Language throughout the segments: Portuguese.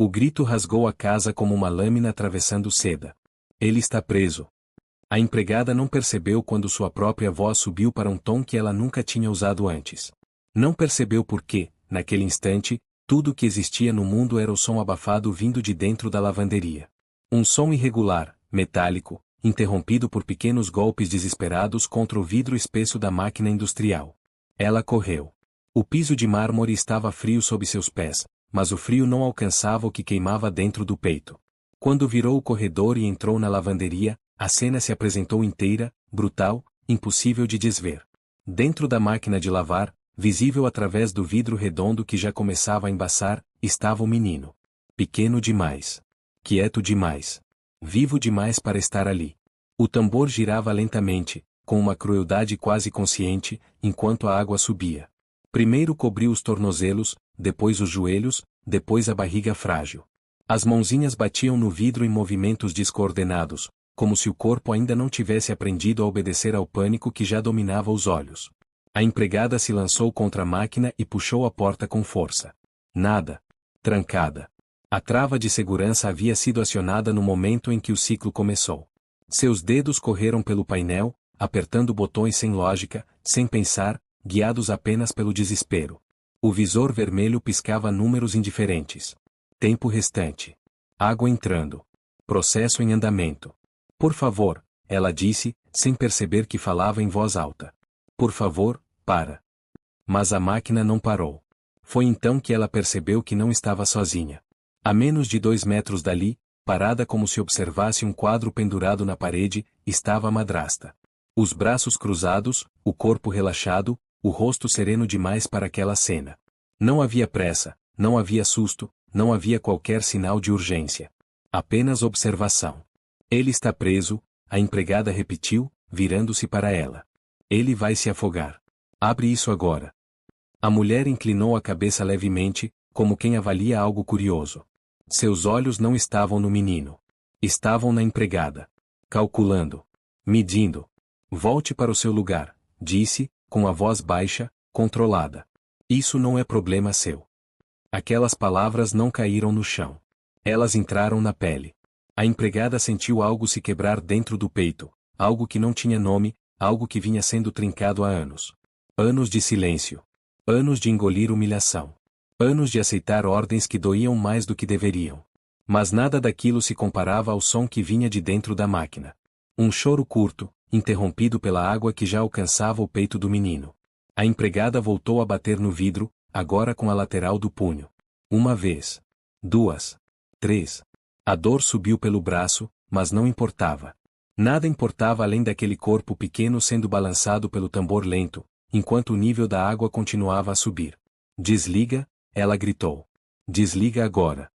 O grito rasgou a casa como uma lâmina atravessando seda. Ele está preso. A empregada não percebeu quando sua própria voz subiu para um tom que ela nunca tinha usado antes. Não percebeu porque, naquele instante, tudo o que existia no mundo era o som abafado vindo de dentro da lavanderia. Um som irregular, metálico, interrompido por pequenos golpes desesperados contra o vidro espesso da máquina industrial. Ela correu. O piso de mármore estava frio sob seus pés, mas o frio não alcançava o que queimava dentro do peito. Quando virou o corredor e entrou na lavanderia, a cena se apresentou inteira, brutal, impossível de desver. Dentro da máquina de lavar, visível através do vidro redondo que já começava a embaçar, estava o menino. Pequeno demais. Quieto demais. Vivo demais para estar ali. O tambor girava lentamente, com uma crueldade quase consciente, enquanto a água subia. Primeiro cobriu os tornozelos, depois os joelhos, depois a barriga frágil. As mãozinhas batiam no vidro em movimentos descoordenados, como se o corpo ainda não tivesse aprendido a obedecer ao pânico que já dominava os olhos. A empregada se lançou contra a máquina e puxou a porta com força. Nada. Trancada. A trava de segurança havia sido acionada no momento em que o ciclo começou. Seus dedos correram pelo painel, apertando botões sem lógica, sem pensar, guiados apenas pelo desespero. O visor vermelho piscava números indiferentes. Tempo restante. Água entrando. Processo em andamento. Por favor, ela disse, sem perceber que falava em voz alta. Por favor, para. Mas a máquina não parou. Foi então que ela percebeu que não estava sozinha. A menos de 2 metros dali, parada como se observasse um quadro pendurado na parede, estava a madrasta. Os braços cruzados, o corpo relaxado, o rosto sereno demais para aquela cena. Não havia pressa, não havia susto, não havia qualquer sinal de urgência. Apenas observação. Ele está preso, a empregada repetiu, virando-se para ela. Ele vai se afogar. Abre isso agora. A mulher inclinou a cabeça levemente, como quem avalia algo curioso. Seus olhos não estavam no menino. Estavam na empregada. Calculando. Medindo. Volte para o seu lugar, disse, com a voz baixa, controlada. Isso não é problema seu. Aquelas palavras não caíram no chão. Elas entraram na pele. A empregada sentiu algo se quebrar dentro do peito, algo que não tinha nome, algo que vinha sendo trincado há anos. Anos de silêncio. Anos de engolir humilhação. Anos de aceitar ordens que doíam mais do que deveriam. Mas nada daquilo se comparava ao som que vinha de dentro da máquina. Um choro curto, interrompido pela água que já alcançava o peito do menino. A empregada voltou a bater no vidro, agora com a lateral do punho. 1 vez. 2. 3. A dor subiu pelo braço, mas não importava. Nada importava além daquele corpo pequeno sendo balançado pelo tambor lento, enquanto o nível da água continuava a subir. Desliga, ela gritou. Desliga agora.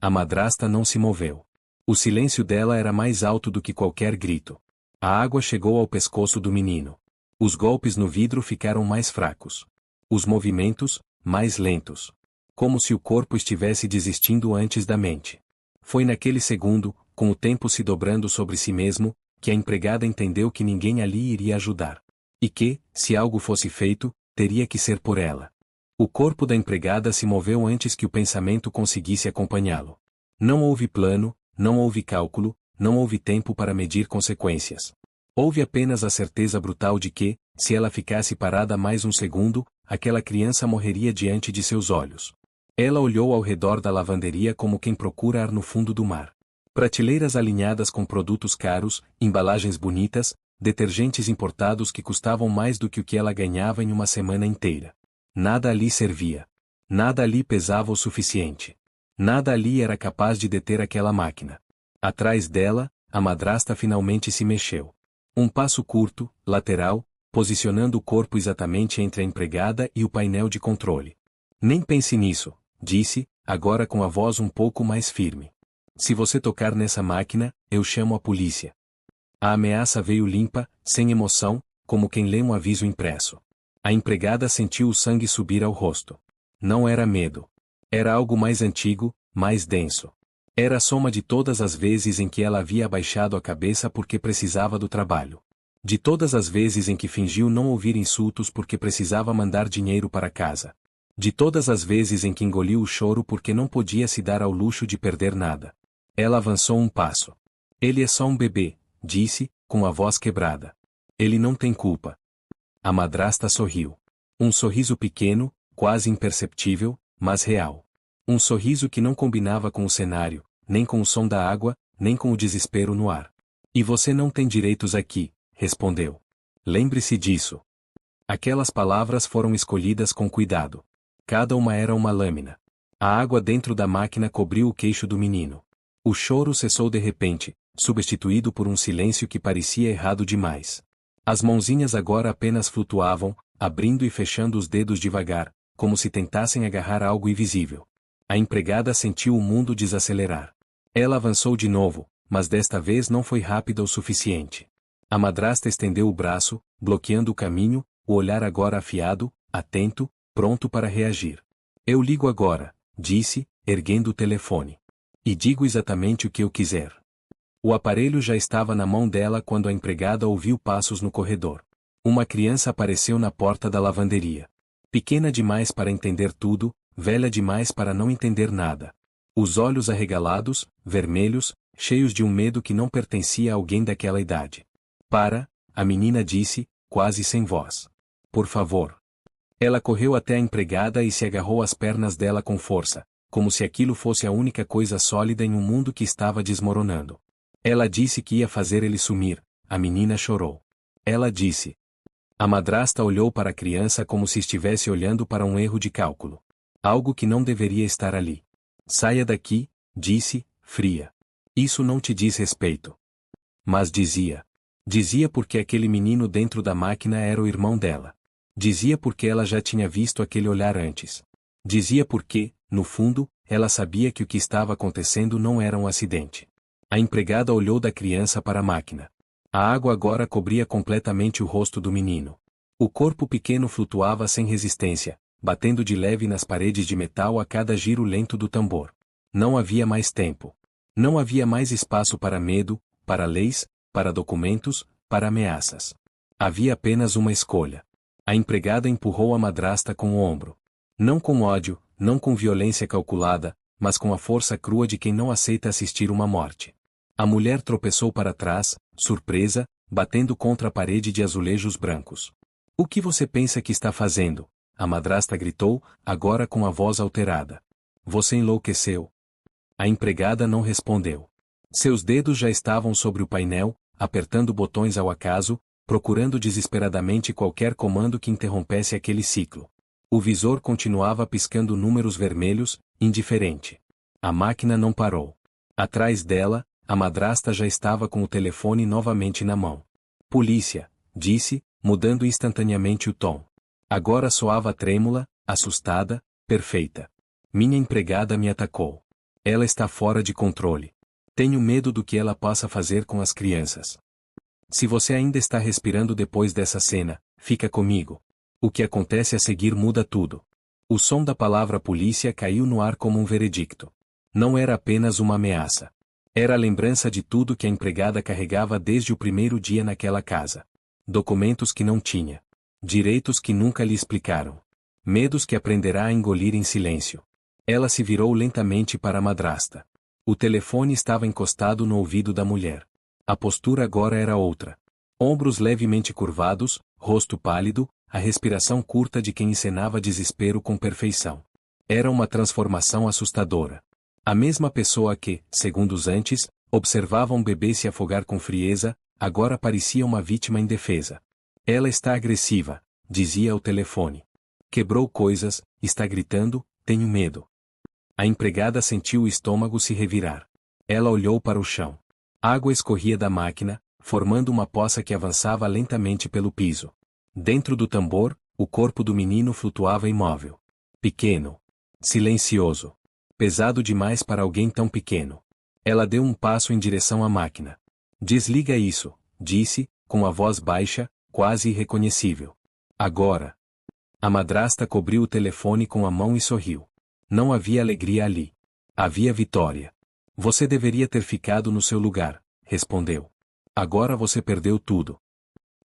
A madrasta não se moveu. O silêncio dela era mais alto do que qualquer grito. A água chegou ao pescoço do menino. Os golpes no vidro ficaram mais fracos. Os movimentos, mais lentos. Como se o corpo estivesse desistindo antes da mente. Foi naquele segundo, com o tempo se dobrando sobre si mesmo, que a empregada entendeu que ninguém ali iria ajudar. E que, se algo fosse feito, teria que ser por ela. O corpo da empregada se moveu antes que o pensamento conseguisse acompanhá-lo. Não houve plano, não houve cálculo, não houve tempo para medir consequências. Houve apenas a certeza brutal de que, se ela ficasse parada mais um segundo, aquela criança morreria diante de seus olhos. Ela olhou ao redor da lavanderia como quem procura ar no fundo do mar. Prateleiras alinhadas com produtos caros, embalagens bonitas, detergentes importados que custavam mais do que o que ela ganhava em uma semana inteira. Nada ali servia. Nada ali pesava o suficiente. Nada ali era capaz de deter aquela máquina. Atrás dela, a madrasta finalmente se mexeu. Um passo curto, lateral, posicionando o corpo exatamente entre a empregada e o painel de controle. Nem pense nisso, disse, agora com a voz um pouco mais firme. Se você tocar nessa máquina, eu chamo a polícia. A ameaça veio limpa, sem emoção, como quem lê um aviso impresso. A empregada sentiu o sangue subir ao rosto. Não era medo. Era algo mais antigo, mais denso. Era a soma de todas as vezes em que ela havia abaixado a cabeça porque precisava do trabalho. De todas as vezes em que fingiu não ouvir insultos porque precisava mandar dinheiro para casa. De todas as vezes em que engoliu o choro porque não podia se dar ao luxo de perder nada. Ela avançou um passo. Ele é só um bebê, disse, com a voz quebrada. Ele não tem culpa. A madrasta sorriu. Um sorriso pequeno, quase imperceptível, mas real. Um sorriso que não combinava com o cenário, nem com o som da água, nem com o desespero no ar. E você não tem direitos aqui, respondeu. Lembre-se disso. Aquelas palavras foram escolhidas com cuidado. Cada uma era uma lâmina. A água dentro da máquina cobriu o queixo do menino. O choro cessou de repente, substituído por um silêncio que parecia errado demais. As mãozinhas agora apenas flutuavam, abrindo e fechando os dedos devagar, como se tentassem agarrar algo invisível. A empregada sentiu o mundo desacelerar. Ela avançou de novo, mas desta vez não foi rápida o suficiente. A madrasta estendeu o braço, bloqueando o caminho, o olhar agora afiado, atento, pronto para reagir. Eu ligo agora, disse, erguendo o telefone. E digo exatamente o que eu quiser. O aparelho já estava na mão dela quando a empregada ouviu passos no corredor. Uma criança apareceu na porta da lavanderia. Pequena demais para entender tudo, velha demais para não entender nada. Os olhos arregalados, vermelhos, cheios de um medo que não pertencia a alguém daquela idade. Para, a menina disse, quase sem voz. Por favor. Ela correu até a empregada e se agarrou às pernas dela com força, como se aquilo fosse a única coisa sólida em um mundo que estava desmoronando. Ela disse que ia fazer ele sumir, a menina chorou. Ela disse. A madrasta olhou para a criança como se estivesse olhando para um erro de cálculo. Algo que não deveria estar ali. Saia daqui, disse, fria. Isso não te diz respeito. Mas dizia. Dizia porque aquele menino dentro da máquina era o irmão dela. Dizia porque ela já tinha visto aquele olhar antes. Dizia porque, no fundo, ela sabia que o que estava acontecendo não era um acidente. A empregada olhou da criança para a máquina. A água agora cobria completamente o rosto do menino. O corpo pequeno flutuava sem resistência, batendo de leve nas paredes de metal a cada giro lento do tambor. Não havia mais tempo. Não havia mais espaço para medo, para leis, para documentos, para ameaças. Havia apenas uma escolha. A empregada empurrou a madrasta com o ombro. Não com ódio, não com violência calculada, mas com a força crua de quem não aceita assistir uma morte. A mulher tropeçou para trás, surpresa, batendo contra a parede de azulejos brancos. O que você pensa que está fazendo? A madrasta gritou, agora com a voz alterada. Você enlouqueceu? A empregada não respondeu. Seus dedos já estavam sobre o painel, apertando botões ao acaso, procurando desesperadamente qualquer comando que interrompesse aquele ciclo. O visor continuava piscando números vermelhos, indiferente. A máquina não parou. Atrás dela, a madrasta já estava com o telefone novamente na mão. Polícia, disse, mudando instantaneamente o tom. Agora soava trêmula, assustada, perfeita. Minha empregada me atacou. Ela está fora de controle. Tenho medo do que ela possa fazer com as crianças. Se você ainda está respirando depois dessa cena, fica comigo. O que acontece a seguir muda tudo. O som da palavra polícia caiu no ar como um veredicto. Não era apenas uma ameaça. Era a lembrança de tudo que a empregada carregava desde o primeiro dia naquela casa. Documentos que não tinha. Direitos que nunca lhe explicaram. Medos que aprenderá a engolir em silêncio. Ela se virou lentamente para a madrasta. O telefone estava encostado no ouvido da mulher. A postura agora era outra. Ombros levemente curvados, rosto pálido, a respiração curta de quem encenava desespero com perfeição. Era uma transformação assustadora. A mesma pessoa que, segundos antes, observava um bebê se afogar com frieza, agora parecia uma vítima indefesa. Ela está agressiva, dizia ao telefone. Quebrou coisas, está gritando, tenho medo. A empregada sentiu o estômago se revirar. Ela olhou para o chão. Água escorria da máquina, formando uma poça que avançava lentamente pelo piso. Dentro do tambor, o corpo do menino flutuava imóvel. Pequeno. Silencioso. Pesado demais para alguém tão pequeno. Ela deu um passo em direção à máquina. Desliga isso, disse, com a voz baixa, quase irreconhecível. Agora. A madrasta cobriu o telefone com a mão e sorriu. Não havia alegria ali. Havia vitória. Você deveria ter ficado no seu lugar, respondeu. Agora você perdeu tudo.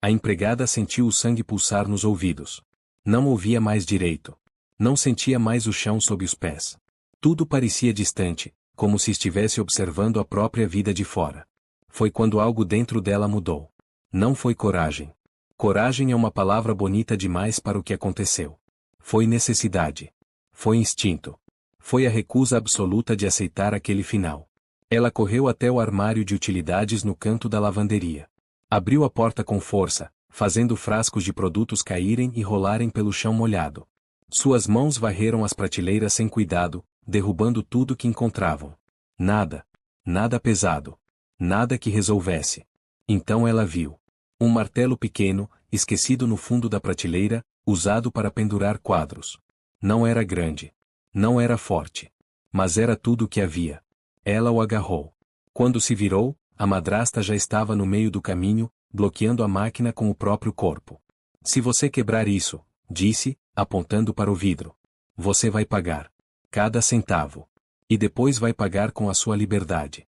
A empregada sentiu o sangue pulsar nos ouvidos. Não ouvia mais direito. Não sentia mais o chão sob os pés. Tudo parecia distante, como se estivesse observando a própria vida de fora. Foi quando algo dentro dela mudou. Não foi coragem. Coragem é uma palavra bonita demais para o que aconteceu. Foi necessidade. Foi instinto. Foi a recusa absoluta de aceitar aquele final. Ela correu até o armário de utilidades no canto da lavanderia. Abriu a porta com força, fazendo frascos de produtos caírem e rolarem pelo chão molhado. Suas mãos varreram as prateleiras sem cuidado, derrubando tudo que encontravam. Nada. Nada pesado. Nada que resolvesse. Então ela viu. Um martelo pequeno, esquecido no fundo da prateleira, usado para pendurar quadros. Não era grande. Não era forte. Mas era tudo o que havia. Ela o agarrou. Quando se virou, a madrasta já estava no meio do caminho, bloqueando a máquina com o próprio corpo. Se você quebrar isso, disse, apontando para o vidro, você vai pagar. Cada centavo. E depois vai pagar com a sua liberdade.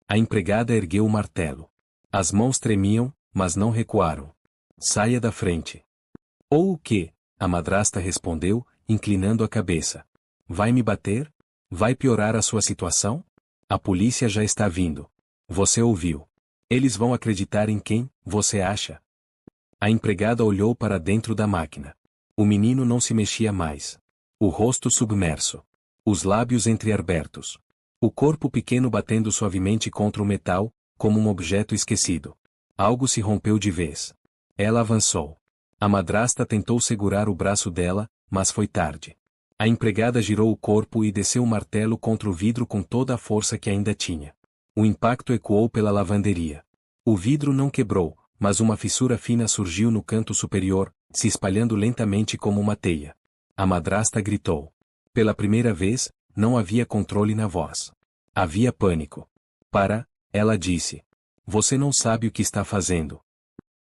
A empregada ergueu o martelo. As mãos tremiam, mas não recuaram. Saia da frente. Ou o quê? A madrasta respondeu, inclinando a cabeça. Vai me bater? Vai piorar a sua situação? A polícia já está vindo. Você ouviu. Eles vão acreditar em quem, você acha? A empregada olhou para dentro da máquina. O menino não se mexia mais. O rosto submerso. Os lábios entreabertos. O corpo pequeno batendo suavemente contra o metal, como um objeto esquecido. Algo se rompeu de vez. Ela avançou. A madrasta tentou segurar o braço dela, mas foi tarde. A empregada girou o corpo e desceu o martelo contra o vidro com toda a força que ainda tinha. O impacto ecoou pela lavanderia. O vidro não quebrou, mas uma fissura fina surgiu no canto superior, se espalhando lentamente como uma teia. A madrasta gritou. Pela primeira vez, não havia controle na voz. Havia pânico. Para, ela disse. Você não sabe o que está fazendo.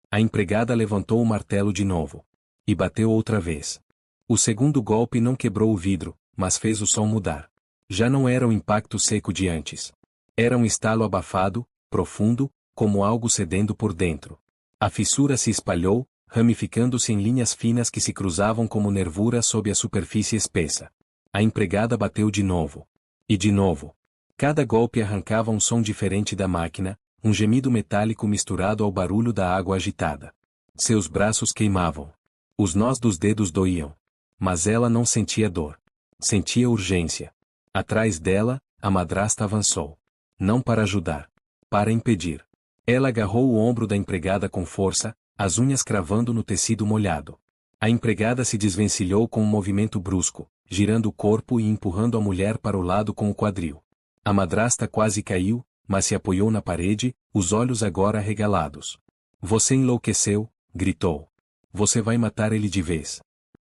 A empregada levantou o martelo de novo. E bateu outra vez. O segundo golpe não quebrou o vidro, mas fez o som mudar. Já não era o impacto seco de antes. Era um estalo abafado, profundo, como algo cedendo por dentro. A fissura se espalhou, ramificando-se em linhas finas que se cruzavam como nervura sob a superfície espessa. A empregada bateu de novo. E de novo. Cada golpe arrancava um som diferente da máquina, um gemido metálico misturado ao barulho da água agitada. Seus braços queimavam. Os nós dos dedos doíam. Mas ela não sentia dor. Sentia urgência. Atrás dela, a madrasta avançou. Não para ajudar. Para impedir. Ela agarrou o ombro da empregada com força, as unhas cravando no tecido molhado. A empregada se desvencilhou com um movimento brusco, girando o corpo e empurrando a mulher para o lado com o quadril. A madrasta quase caiu, mas se apoiou na parede, os olhos agora arregalados. Você enlouqueceu, gritou. Você vai matar ele de vez.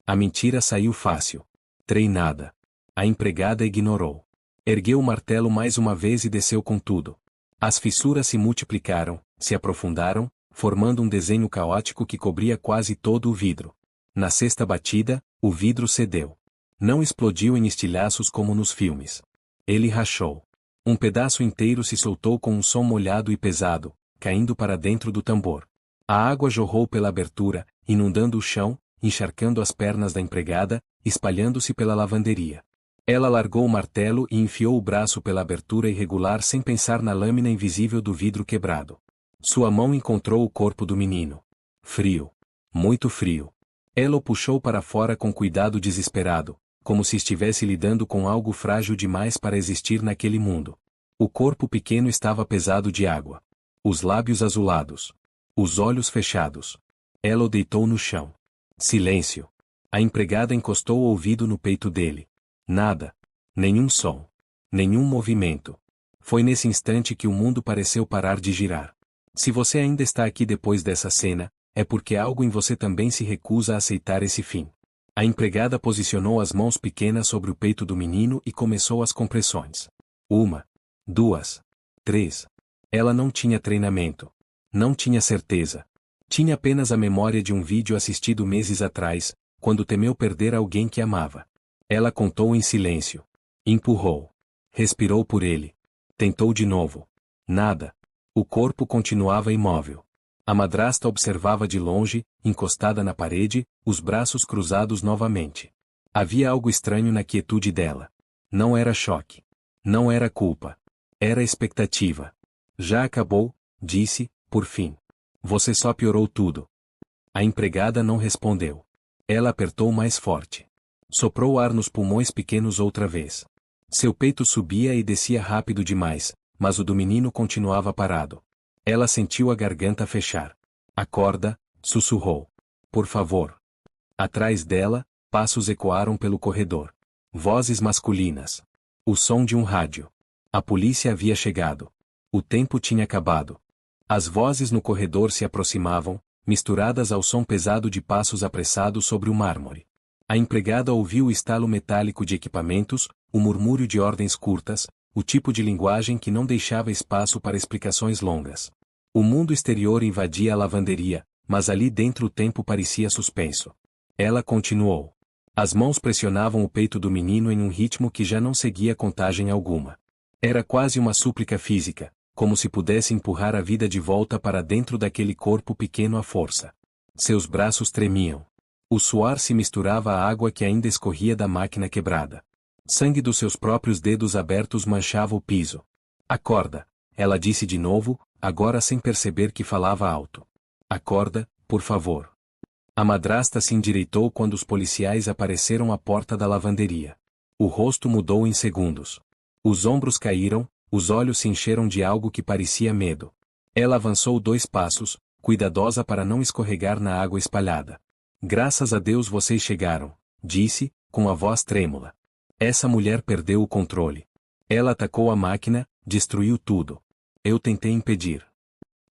A mentira saiu fácil. Treinada. A empregada ignorou. Ergueu o martelo mais uma vez e desceu com tudo. As fissuras se multiplicaram, se aprofundaram, formando um desenho caótico que cobria quase todo o vidro. Na sexta batida, o vidro cedeu. Não explodiu em estilhaços como nos filmes. Ele rachou. Um pedaço inteiro se soltou com um som molhado e pesado, caindo para dentro do tambor. A água jorrou pela abertura, inundando o chão, encharcando as pernas da empregada, espalhando-se pela lavanderia. Ela largou o martelo e enfiou o braço pela abertura irregular sem pensar na lâmina invisível do vidro quebrado. Sua mão encontrou o corpo do menino. Frio. Muito frio. Ela o puxou para fora com cuidado desesperado, como se estivesse lidando com algo frágil demais para existir naquele mundo. O corpo pequeno estava pesado de água. Os lábios azulados. Os olhos fechados. Ela o deitou no chão. Silêncio. A empregada encostou o ouvido no peito dele. Nada. Nenhum som. Nenhum movimento. Foi nesse instante que o mundo pareceu parar de girar. Se você ainda está aqui depois dessa cena, é porque algo em você também se recusa a aceitar esse fim. A empregada posicionou as mãos pequenas sobre o peito do menino e começou as compressões. 1, 2, 3. Ela não tinha treinamento. Não tinha certeza. Tinha apenas a memória de um vídeo assistido meses atrás, quando temeu perder alguém que amava. Ela contou em silêncio. Empurrou. Respirou por ele. Tentou de novo. Nada. O corpo continuava imóvel. A madrasta observava de longe, encostada na parede, os braços cruzados novamente. Havia algo estranho na quietude dela. Não era choque. Não era culpa. Era expectativa. Já acabou, disse, por fim. Você só piorou tudo. A empregada não respondeu. Ela apertou mais forte. Soprou ar nos pulmões pequenos outra vez. Seu peito subia e descia rápido demais, mas o do menino continuava parado. Ela sentiu a garganta fechar. Acorda, sussurrou. Por favor. Atrás dela, passos ecoaram pelo corredor. Vozes masculinas. O som de um rádio. A polícia havia chegado. O tempo tinha acabado. As vozes no corredor se aproximavam, misturadas ao som pesado de passos apressados sobre o mármore. A empregada ouviu o estalo metálico de equipamentos, o murmúrio de ordens curtas, o tipo de linguagem que não deixava espaço para explicações longas. O mundo exterior invadia a lavanderia, mas ali dentro o tempo parecia suspenso. Ela continuou. As mãos pressionavam o peito do menino em um ritmo que já não seguia contagem alguma. Era quase uma súplica física, como se pudesse empurrar a vida de volta para dentro daquele corpo pequeno à força. Seus braços tremiam. O suor se misturava à água que ainda escorria da máquina quebrada. Sangue dos seus próprios dedos abertos manchava o piso. Acorda, ela disse de novo, agora sem perceber que falava alto. Acorda, por favor. A madrasta se endireitou quando os policiais apareceram à porta da lavanderia. O rosto mudou em segundos. Os ombros caíram, os olhos se encheram de algo que parecia medo. Ela avançou 2 passos, cuidadosa para não escorregar na água espalhada. Graças a Deus vocês chegaram, disse, com a voz trêmula. Essa mulher perdeu o controle. Ela atacou a máquina, destruiu tudo. Eu tentei impedir.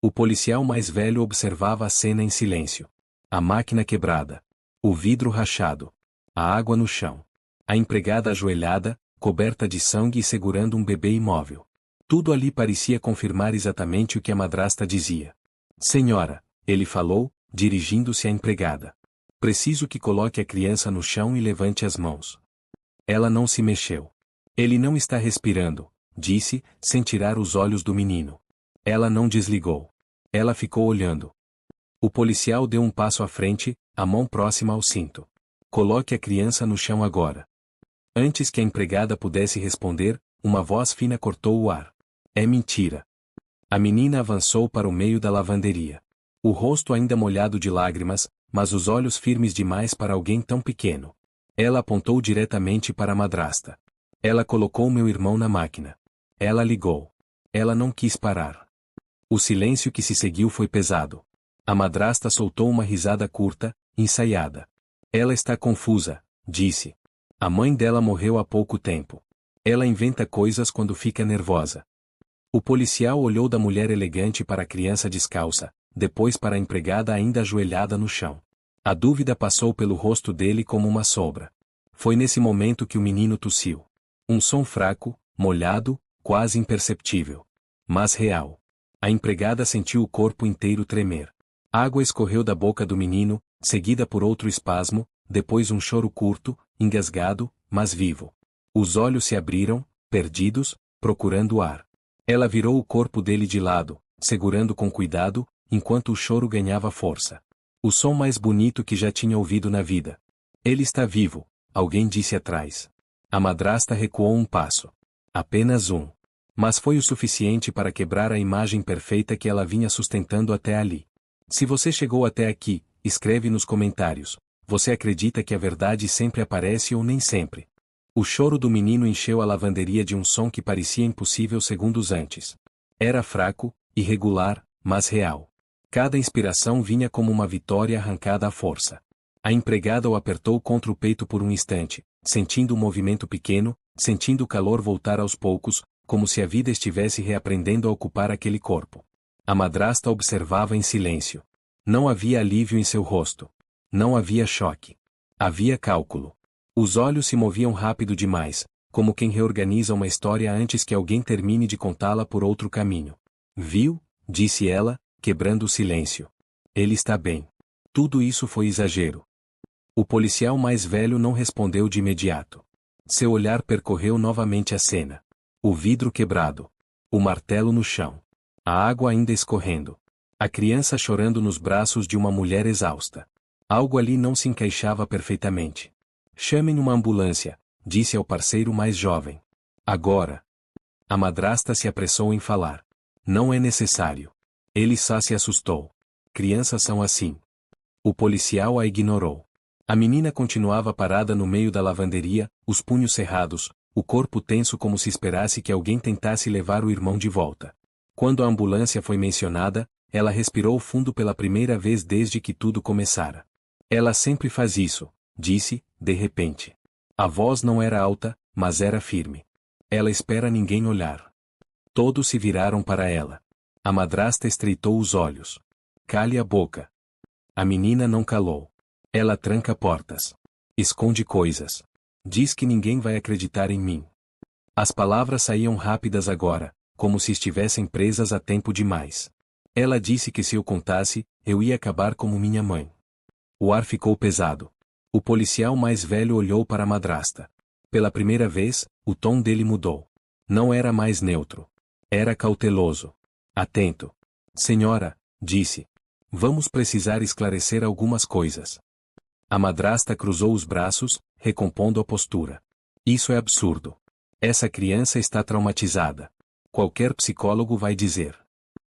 O policial mais velho observava a cena em silêncio. A máquina quebrada. O vidro rachado. A água no chão. A empregada ajoelhada, coberta de sangue e segurando um bebê imóvel. Tudo ali parecia confirmar exatamente o que a madrasta dizia. Senhora, ele falou, dirigindo-se à empregada. Preciso que coloque a criança no chão e levante as mãos. Ela não se mexeu. Ele não está respirando, disse, sem tirar os olhos do menino. Ela não desligou. Ela ficou olhando. O policial deu um passo à frente, a mão próxima ao cinto. Coloque a criança no chão agora. Antes que a empregada pudesse responder, uma voz fina cortou o ar. É mentira. A menina avançou para o meio da lavanderia. O rosto ainda molhado de lágrimas, mas os olhos firmes demais para alguém tão pequeno. Ela apontou diretamente para a madrasta. Ela colocou meu irmão na máquina. Ela ligou. Ela não quis parar. O silêncio que se seguiu foi pesado. A madrasta soltou uma risada curta, ensaiada. Ela está confusa, disse. A mãe dela morreu há pouco tempo. Ela inventa coisas quando fica nervosa. O policial olhou da mulher elegante para a criança descalça, depois para a empregada ainda ajoelhada no chão. A dúvida passou pelo rosto dele como uma sombra. Foi nesse momento que o menino tossiu. Um som fraco, molhado, quase imperceptível. Mas real. A empregada sentiu o corpo inteiro tremer. Água escorreu da boca do menino, seguida por outro espasmo, depois um choro curto, engasgado, mas vivo. Os olhos se abriram, perdidos, procurando ar. Ela virou o corpo dele de lado, segurando com cuidado, enquanto o choro ganhava força. O som mais bonito que já tinha ouvido na vida. Ele está vivo, alguém disse atrás. A madrasta recuou um passo. Apenas um. Mas foi o suficiente para quebrar a imagem perfeita que ela vinha sustentando até ali. Se você chegou até aqui, escreve nos comentários. Você acredita que a verdade sempre aparece ou nem sempre? O choro do menino encheu a lavanderia de um som que parecia impossível segundos antes. Era fraco, irregular, mas real. Cada inspiração vinha como uma vitória arrancada à força. A empregada o apertou contra o peito por um instante, sentindo o movimento pequeno, sentindo o calor voltar aos poucos, como se a vida estivesse reaprendendo a ocupar aquele corpo. A madrasta observava em silêncio. Não havia alívio em seu rosto. Não havia choque. Havia cálculo. Os olhos se moviam rápido demais, como quem reorganiza uma história antes que alguém termine de contá-la por outro caminho. Viu? Disse ela, quebrando o silêncio. Ele está bem. Tudo isso foi exagero. O policial mais velho não respondeu de imediato. Seu olhar percorreu novamente a cena. O vidro quebrado. O martelo no chão. A água ainda escorrendo. A criança chorando nos braços de uma mulher exausta. Algo ali não se encaixava perfeitamente. Chamem uma ambulância, disse ao parceiro mais jovem. Agora. A madrasta se apressou em falar. Não é necessário. Ele só se assustou. Crianças são assim. O policial a ignorou. A menina continuava parada no meio da lavanderia, os punhos cerrados, o corpo tenso como se esperasse que alguém tentasse levar o irmão de volta. Quando a ambulância foi mencionada, ela respirou fundo pela primeira vez desde que tudo começara. Ela sempre faz isso, disse, de repente. A voz não era alta, mas era firme. Ela espera ninguém olhar. Todos se viraram para ela. A madrasta estreitou os olhos. Cale a boca. A menina não calou. Ela tranca portas. Esconde coisas. Diz que ninguém vai acreditar em mim. As palavras saíam rápidas agora, como se estivessem presas há tempo demais. Ela disse que se eu contasse, eu ia acabar como minha mãe. O ar ficou pesado. O policial mais velho olhou para a madrasta. Pela primeira vez, o tom dele mudou. Não era mais neutro. Era cauteloso. Atento. Senhora, disse. Vamos precisar esclarecer algumas coisas. A madrasta cruzou os braços, recompondo a postura. Isso é absurdo. Essa criança está traumatizada. Qualquer psicólogo vai dizer.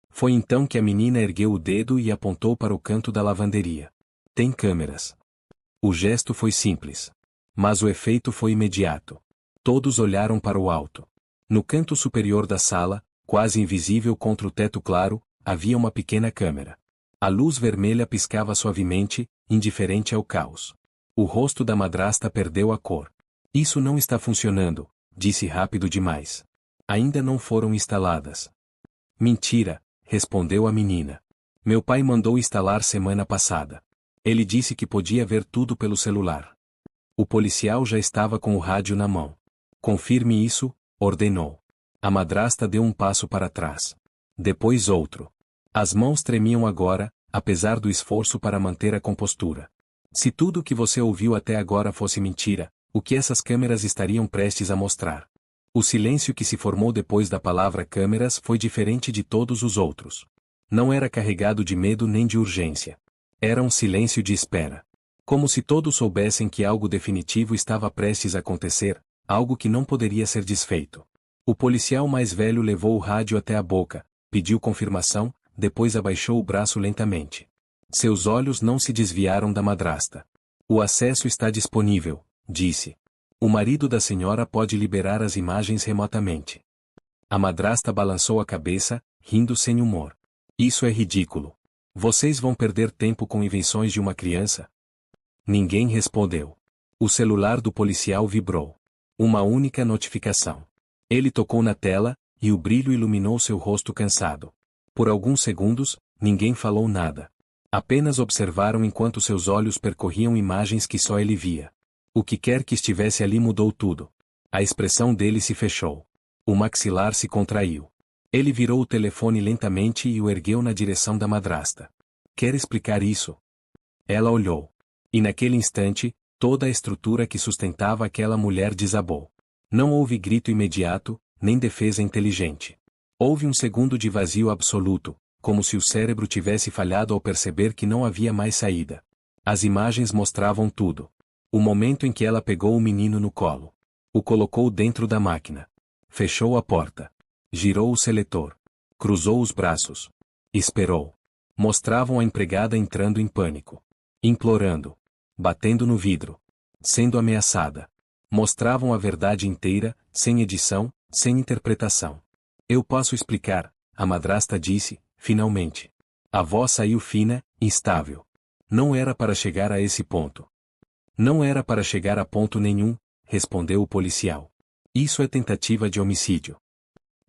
Foi então que a menina ergueu o dedo e apontou para o canto da lavanderia. Tem câmeras. O gesto foi simples. Mas o efeito foi imediato. Todos olharam para o alto. No canto superior da sala, quase invisível contra o teto claro, havia uma pequena câmera. A luz vermelha piscava suavemente, indiferente ao caos. O rosto da madrasta perdeu a cor. Isso não está funcionando, disse rápido demais. Ainda não foram instaladas. Mentira, respondeu a menina. Meu pai mandou instalar semana passada. Ele disse que podia ver tudo pelo celular. O policial já estava com o rádio na mão. Confirme isso, ordenou. A madrasta deu um passo para trás. Depois outro. As mãos tremiam agora, apesar do esforço para manter a compostura. Se tudo o que você ouviu até agora fosse mentira, o que essas câmeras estariam prestes a mostrar? O silêncio que se formou depois da palavra câmeras foi diferente de todos os outros. Não era carregado de medo nem de urgência. Era um silêncio de espera. Como se todos soubessem que algo definitivo estava prestes a acontecer, algo que não poderia ser desfeito. O policial mais velho levou o rádio até a boca, pediu confirmação, depois abaixou o braço lentamente. Seus olhos não se desviaram da madrasta. O acesso está disponível, disse. O marido da senhora pode liberar as imagens remotamente. A madrasta balançou a cabeça, rindo sem humor. Isso é ridículo. Vocês vão perder tempo com invenções de uma criança? Ninguém respondeu. O celular do policial vibrou. Uma única notificação. Ele tocou na tela, e o brilho iluminou seu rosto cansado. Por alguns segundos, ninguém falou nada. Apenas observaram enquanto seus olhos percorriam imagens que só ele via. O que quer que estivesse ali mudou tudo. A expressão dele se fechou. O maxilar se contraiu. Ele virou o telefone lentamente e o ergueu na direção da madrasta. Quer explicar isso? Ela olhou. E naquele instante, toda a estrutura que sustentava aquela mulher desabou. Não houve grito imediato, nem defesa inteligente. Houve um segundo de vazio absoluto, como se o cérebro tivesse falhado ao perceber que não havia mais saída. As imagens mostravam tudo. O momento em que ela pegou o menino no colo. O colocou dentro da máquina. Fechou a porta. Girou o seletor. Cruzou os braços. Esperou. Mostravam a empregada entrando em pânico. Implorando. Batendo no vidro. Sendo ameaçada. Mostravam a verdade inteira, sem edição, sem interpretação. Eu posso explicar, a madrasta disse, finalmente. A voz saiu fina, instável. Não era para chegar a esse ponto. Não era para chegar a ponto nenhum, respondeu o policial. Isso é tentativa de homicídio.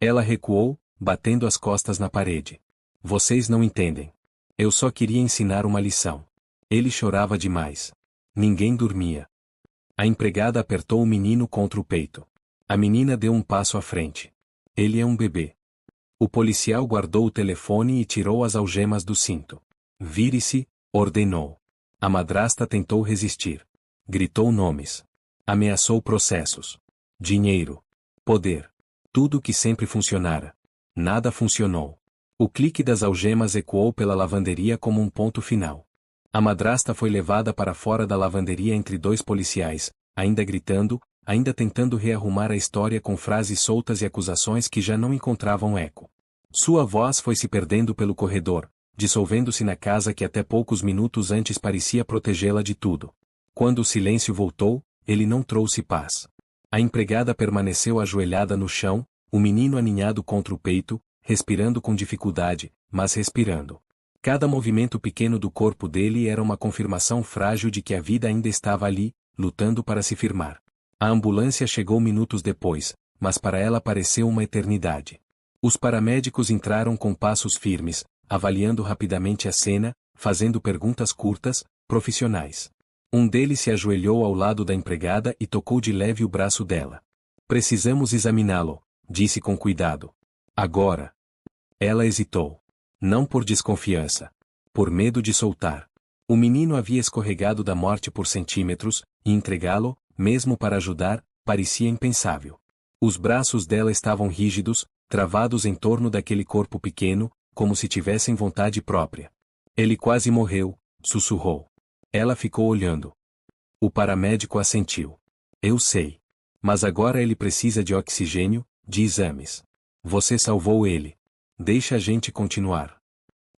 Ela recuou, batendo as costas na parede. Vocês não entendem. Eu só queria ensinar uma lição. Ele chorava demais. Ninguém dormia. A empregada apertou o menino contra o peito. A menina deu um passo à frente. Ele é um bebê. O policial guardou o telefone e tirou as algemas do cinto. Vire-se, ordenou. A madrasta tentou resistir. Gritou nomes. Ameaçou processos. Dinheiro. Poder. Tudo que sempre funcionara. Nada funcionou. O clique das algemas ecoou pela lavanderia como um ponto final. A madrasta foi levada para fora da lavanderia entre dois policiais, ainda gritando, ainda tentando rearrumar a história com frases soltas e acusações que já não encontravam eco. Sua voz foi se perdendo pelo corredor, dissolvendo-se na casa que até poucos minutos antes parecia protegê-la de tudo. Quando o silêncio voltou, ele não trouxe paz. A empregada permaneceu ajoelhada no chão, o menino aninhado contra o peito, respirando com dificuldade, mas respirando. Cada movimento pequeno do corpo dele era uma confirmação frágil de que a vida ainda estava ali, lutando para se firmar. A ambulância chegou minutos depois, mas para ela pareceu uma eternidade. Os paramédicos entraram com passos firmes, avaliando rapidamente a cena, fazendo perguntas curtas, profissionais. Um deles se ajoelhou ao lado da empregada e tocou de leve o braço dela. Precisamos examiná-lo, disse com cuidado. Agora. Ela hesitou. Não por desconfiança. Por medo de soltar. O menino havia escorregado da morte por centímetros, e entregá-lo, mesmo para ajudar, parecia impensável. Os braços dela estavam rígidos, travados em torno daquele corpo pequeno, como se tivessem vontade própria. Ele quase morreu, sussurrou. Ela ficou olhando. O paramédico assentiu. Eu sei. Mas agora ele precisa de oxigênio, de exames. Você salvou ele. Deixa a gente continuar.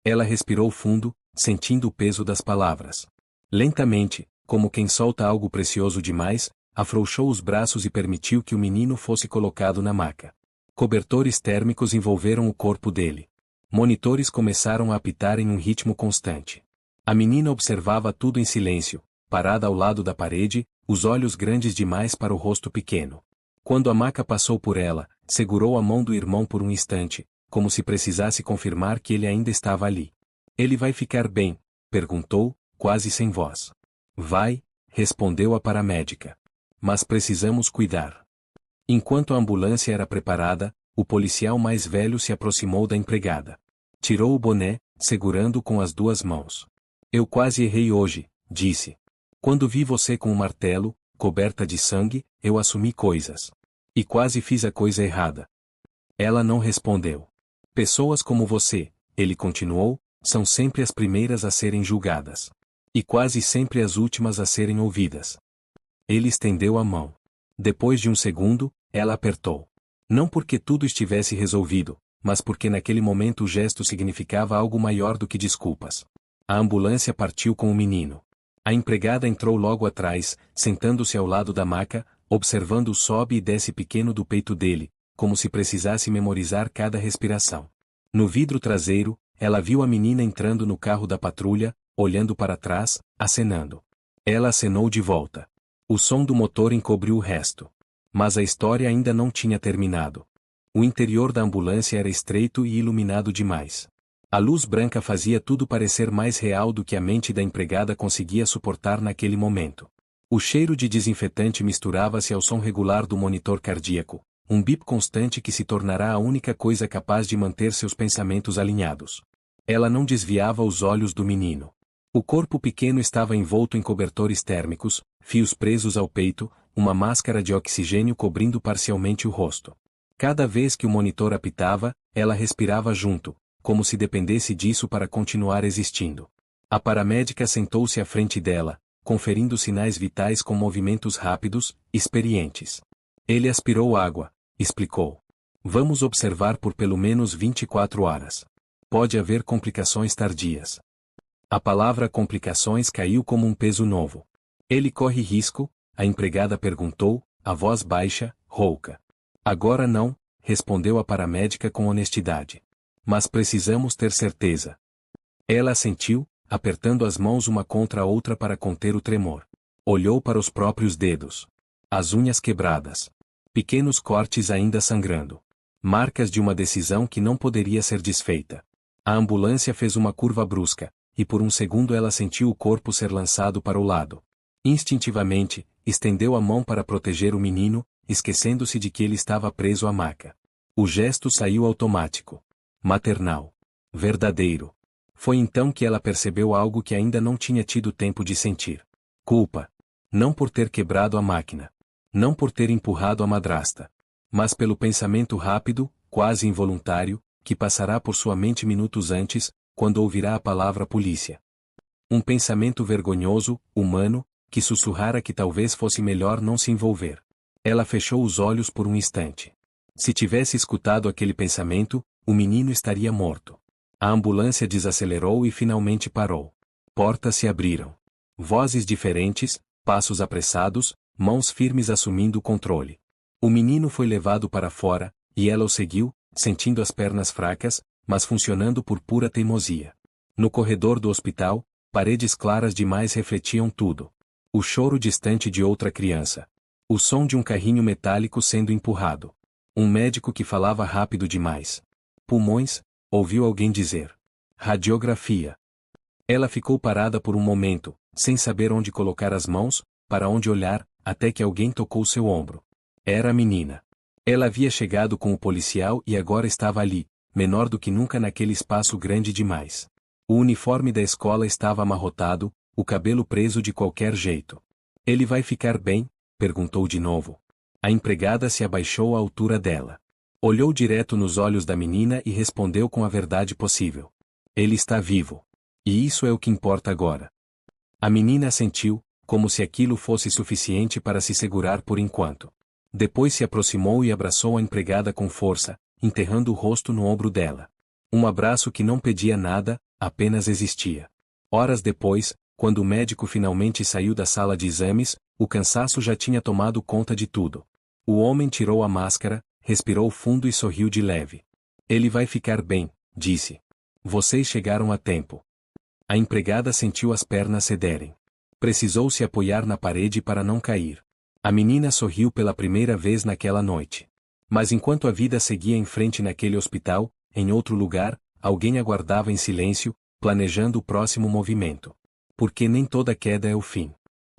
Ela respirou fundo, sentindo o peso das palavras. Lentamente, como quem solta algo precioso demais, afrouxou os braços e permitiu que o menino fosse colocado na maca. Cobertores térmicos envolveram o corpo dele. Monitores começaram a apitar em um ritmo constante. A menina observava tudo em silêncio, parada ao lado da parede, os olhos grandes demais para o rosto pequeno. Quando a maca passou por ela, segurou a mão do irmão por um instante, como se precisasse confirmar que ele ainda estava ali. Ele vai ficar bem? Perguntou, quase sem voz. Vai, respondeu a paramédica. Mas precisamos cuidar. Enquanto a ambulância era preparada, o policial mais velho se aproximou da empregada. Tirou o boné, segurando-o com as duas mãos. Eu quase errei hoje, disse. Quando vi você com o martelo, coberta de sangue, eu assumi coisas. E quase fiz a coisa errada. Ela não respondeu. Pessoas como você, ele continuou, são sempre as primeiras a serem julgadas. E quase sempre as últimas a serem ouvidas. Ele estendeu a mão. Depois de um segundo, ela apertou. Não porque tudo estivesse resolvido, mas porque naquele momento o gesto significava algo maior do que desculpas. A ambulância partiu com o menino. A empregada entrou logo atrás, sentando-se ao lado da maca, observando o sobe e desce pequeno do peito dele, como se precisasse memorizar cada respiração. No vidro traseiro, ela viu a menina entrando no carro da patrulha, olhando para trás, acenando. Ela acenou de volta. O som do motor encobriu o resto. Mas a história ainda não tinha terminado. O interior da ambulância era estreito e iluminado demais. A luz branca fazia tudo parecer mais real do que a mente da empregada conseguia suportar naquele momento. O cheiro de desinfetante misturava-se ao som regular do monitor cardíaco, um bip constante que se tornará a única coisa capaz de manter seus pensamentos alinhados. Ela não desviava os olhos do menino. O corpo pequeno estava envolto em cobertores térmicos, fios presos ao peito, uma máscara de oxigênio cobrindo parcialmente o rosto. Cada vez que o monitor apitava, ela respirava junto, como se dependesse disso para continuar existindo. A paramédica sentou-se à frente dela, conferindo sinais vitais com movimentos rápidos, experientes. Ele aspirou água, explicou. Vamos observar por pelo menos 24 horas. Pode haver complicações tardias. A palavra complicações caiu como um peso novo. Ele corre risco? A empregada perguntou, a voz baixa, rouca. Agora não, respondeu a paramédica com honestidade. Mas precisamos ter certeza. Ela assentiu, apertando as mãos uma contra a outra para conter o tremor. Olhou para os próprios dedos. As unhas quebradas. Pequenos cortes ainda sangrando. Marcas de uma decisão que não poderia ser desfeita. A ambulância fez uma curva brusca, e por um segundo ela sentiu o corpo ser lançado para o lado. Instintivamente, estendeu a mão para proteger o menino, esquecendo-se de que ele estava preso à maca. O gesto saiu automático. Maternal. Verdadeiro. Foi então que ela percebeu algo que ainda não tinha tido tempo de sentir. Culpa. Não por ter quebrado a máquina. Não por ter empurrado a madrasta. Mas pelo pensamento rápido, quase involuntário, que passará por sua mente minutos antes, quando ouvirá a palavra polícia. Um pensamento vergonhoso, humano, que sussurrara que talvez fosse melhor não se envolver. Ela fechou os olhos por um instante. Se tivesse escutado aquele pensamento, o menino estaria morto. A ambulância desacelerou e finalmente parou. Portas se abriram. Vozes diferentes, passos apressados, mãos firmes assumindo o controle. O menino foi levado para fora, e ela o seguiu, sentindo as pernas fracas, mas funcionando por pura teimosia. No corredor do hospital, paredes claras demais refletiam tudo. O choro distante de outra criança. O som de um carrinho metálico sendo empurrado. Um médico que falava rápido demais. Pulmões, ouviu alguém dizer. Radiografia. Ela ficou parada por um momento, sem saber onde colocar as mãos, para onde olhar, até que alguém tocou seu ombro. Era a menina. Ela havia chegado com o policial e agora estava ali, menor do que nunca naquele espaço grande demais. O uniforme da escola estava amarrotado, o cabelo preso de qualquer jeito. Ele vai ficar bem? Perguntou de novo. A empregada se abaixou à altura dela. Olhou direto nos olhos da menina e respondeu com a verdade possível. Ele está vivo. E isso é o que importa agora. A menina assentiu, como se aquilo fosse suficiente para se segurar por enquanto. Depois se aproximou e abraçou a empregada com força, enterrando o rosto no ombro dela. Um abraço que não pedia nada, apenas existia. Horas depois, quando o médico finalmente saiu da sala de exames, o cansaço já tinha tomado conta de tudo. O homem tirou a máscara, respirou fundo e sorriu de leve. Ele vai ficar bem, disse. Vocês chegaram a tempo. A empregada sentiu as pernas cederem. Precisou se apoiar na parede para não cair. A menina sorriu pela primeira vez naquela noite. Mas enquanto a vida seguia em frente naquele hospital, em outro lugar, alguém aguardava em silêncio, planejando o próximo movimento. Porque nem toda queda é o fim.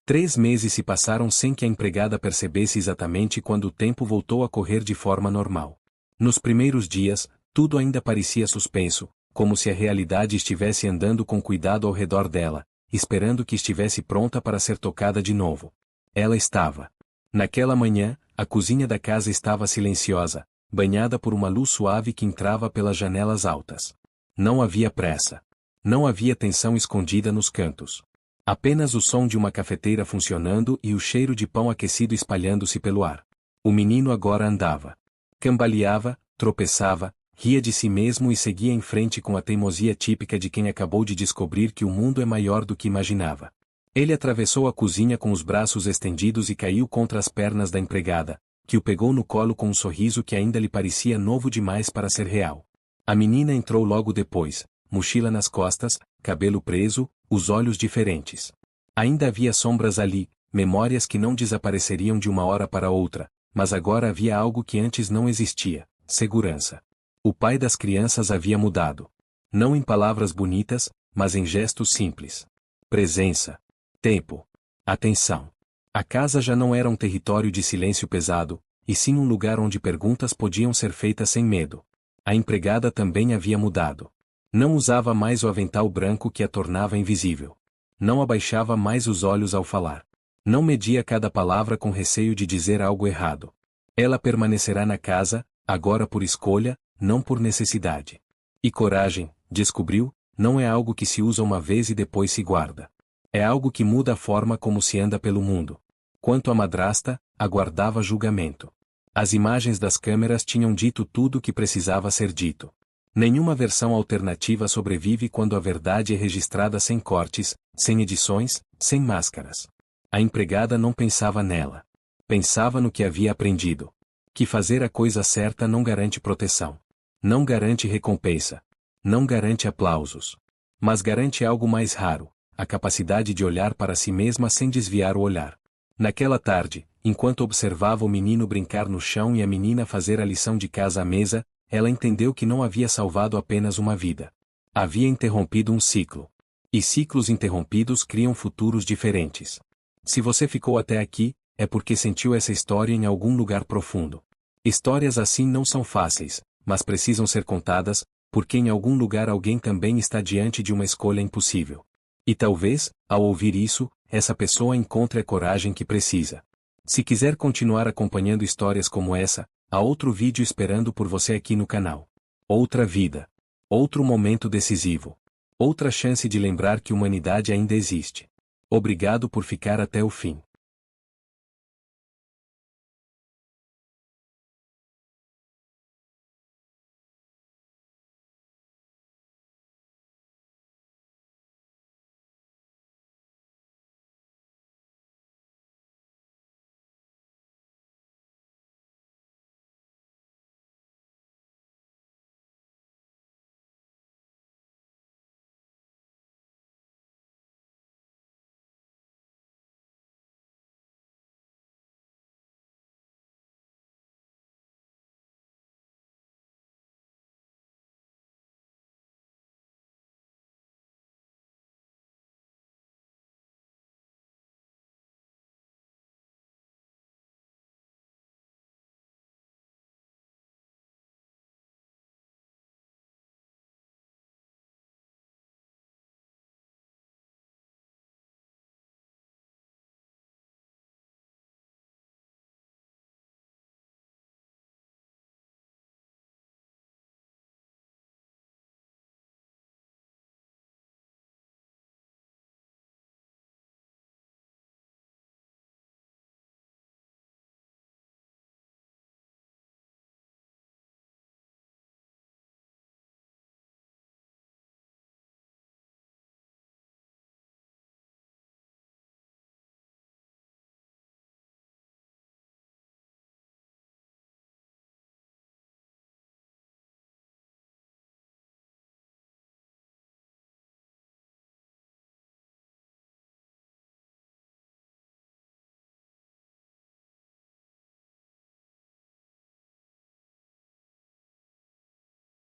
3 meses se passaram sem que a empregada percebesse exatamente quando o tempo voltou a correr de forma normal. Nos primeiros dias, tudo ainda parecia suspenso, como se a realidade estivesse andando com cuidado ao redor dela, esperando que estivesse pronta para ser tocada de novo. Ela estava. Naquela manhã, a cozinha da casa estava silenciosa, banhada por uma luz suave que entrava pelas janelas altas. Não havia pressa. Não havia tensão escondida nos cantos. Apenas o som de uma cafeteira funcionando e o cheiro de pão aquecido espalhando-se pelo ar. O menino agora andava. Cambaleava, tropeçava, ria de si mesmo e seguia em frente com a teimosia típica de quem acabou de descobrir que o mundo é maior do que imaginava. Ele atravessou a cozinha com os braços estendidos e caiu contra as pernas da empregada, que o pegou no colo com um sorriso que ainda lhe parecia novo demais para ser real. A menina entrou logo depois, mochila nas costas, cabelo preso, os olhos diferentes. Ainda havia sombras ali, memórias que não desapareceriam de uma hora para outra, mas agora havia algo que antes não existia: segurança. O pai das crianças havia mudado. Não em palavras bonitas, mas em gestos simples. Presença. Tempo. Atenção. A casa já não era um território de silêncio pesado, e sim um lugar onde perguntas podiam ser feitas sem medo. A empregada também havia mudado. Não usava mais o avental branco que a tornava invisível. Não abaixava mais os olhos ao falar. Não media cada palavra com receio de dizer algo errado. Ela permanecerá na casa, agora por escolha, não por necessidade. E coragem, descobriu, não é algo que se usa uma vez e depois se guarda. É algo que muda a forma como se anda pelo mundo. Quanto à madrasta, aguardava julgamento. As imagens das câmeras tinham dito tudo o que precisava ser dito. Nenhuma versão alternativa sobrevive quando a verdade é registrada sem cortes, sem edições, sem máscaras. A empregada não pensava nela. Pensava no que havia aprendido. Que fazer a coisa certa não garante proteção. Não garante recompensa. Não garante aplausos. Mas garante algo mais raro: a capacidade de olhar para si mesma sem desviar o olhar. Naquela tarde, enquanto observava o menino brincar no chão e a menina fazer a lição de casa à mesa, ela entendeu que não havia salvado apenas uma vida. Havia interrompido um ciclo. E ciclos interrompidos criam futuros diferentes. Se você ficou até aqui, é porque sentiu essa história em algum lugar profundo. Histórias assim não são fáceis, mas precisam ser contadas, porque em algum lugar alguém também está diante de uma escolha impossível. E talvez, ao ouvir isso, essa pessoa encontre a coragem que precisa. Se quiser continuar acompanhando histórias como essa, há outro vídeo esperando por você aqui no canal. Outra vida. Outro momento decisivo. Outra chance de lembrar que humanidade ainda existe. Obrigado por ficar até o fim.